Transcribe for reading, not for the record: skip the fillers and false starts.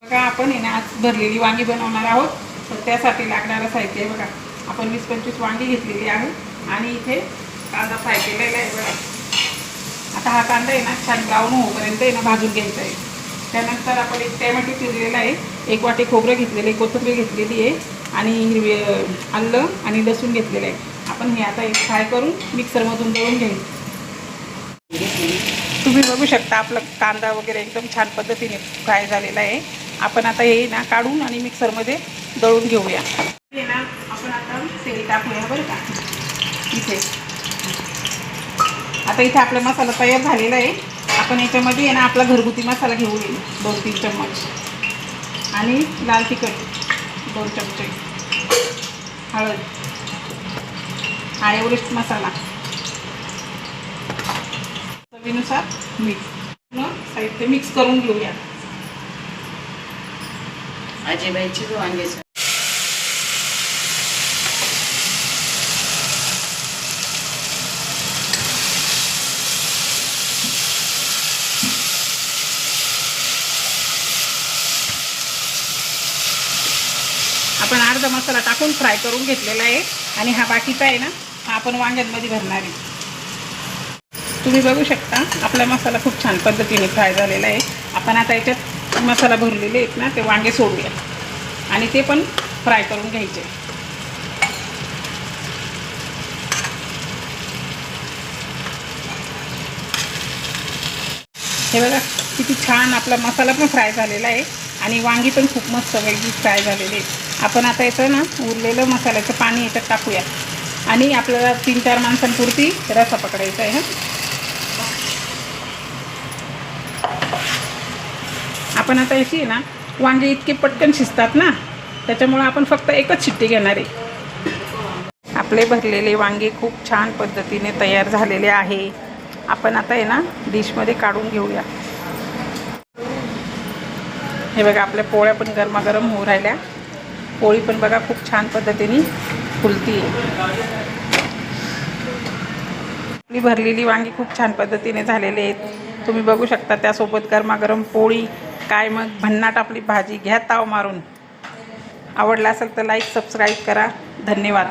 बघा आपण आहे ना आज भरलेली वांगी बनवणार आहोत. तर त्यासाठी लागणारं साहित्य आहे बघा. आपण 20-25 वांगी घेतलेली आहे आणि इथे कांदा फ्राय केलेला आहे बघा. आता हा कांदा आहे ना छान ब्राऊन होईपर्यंत आहे ना भाजून घ्यायचा आहे. त्यानंतर आपण एक टोमॅटो चिरलेला आहे, 1 वाटी खोबरं घेतलेलं आहे, कोथिंबीर घेतलेली आहे आणि हिरवी आलं आणि लसूण घेतलेलं आहे. आपण हे आता एक फ्राय करून मिक्सरमधून दळून घ्यायचं. तुम्ही बघू शकता आपला कांदा वगैरे एकदम छान पद्धतीने फ्राय झालेला आहे. आपण आता हे ना काढून आणि मिक्सरमध्ये दळून घेऊया. हे ना आपण आता तेल टाकूया बरं का. इथे आता इथे आपला मसाला तयार झालेला आहे. आपण याच्यामध्ये आहे ना आपला घरगुती मसाला घेऊ येईल 2-3 चम्मच आणि लाल तिखट 2 चमचे, हळद, हा एवढेच मसाला, चवीनुसार मीठ. साहित्य मिक्स करून घेऊया. आजीबाईची वांगे आपण अर्धा मसाला टाकून फ्राय करून घेतलेला आहे आणि हा बाकीचा आहे ना आपण वांग्यांमध्ये भरणार आहे. तुम्ही बघू शकता आपला मसाला खूप छान पद्धतीने फ्राय झालेला आहे. आपण आता याच्यात मसाला भरलेले आहेत ना ते वांगे सोडूया आणि ते पण फ्राय करून घ्यायचे. हे बघा किती छान आपला मसाला पण फ्राय झालेला आहे आणि वांगी पण खूप मस्त वेगळी फ्राय झालेली आहे. आपण आता याचं ना उरलेलं मसाल्याचं पाणी याच्यात टाकूया आणि आपल्याला 3-4 माणसांपुरती रस्सा पकडायचा आहे. आपण आता याची आहे ना वांगे इतके पटकन शिजतात ना त्याच्यामुळे आपण फक्त एकच शिट्टी घेणार आहे. आपले भरलेले वांगे खूप छान पद्धतीने तयार झालेले आहे. आपण आता आहे ना डिशमध्ये काढून घेऊया. हे बघा आपल्या पोळ्या पण गरमागरम होऊ राहिल्या. पोळी पण बघा खूप छान पद्धतीने फुलती आहे. आपली भरलेली वांगी खूप छान पद्धतीने झालेले आहेत. तुम्ही बघू शकता त्यासोबत गरमागरम पोळी, काय मग भन्नाट आपली भाजी. घ्या ताव मारून. आवडला असेल तर लाईक सबस्क्राईब करा. धन्यवाद.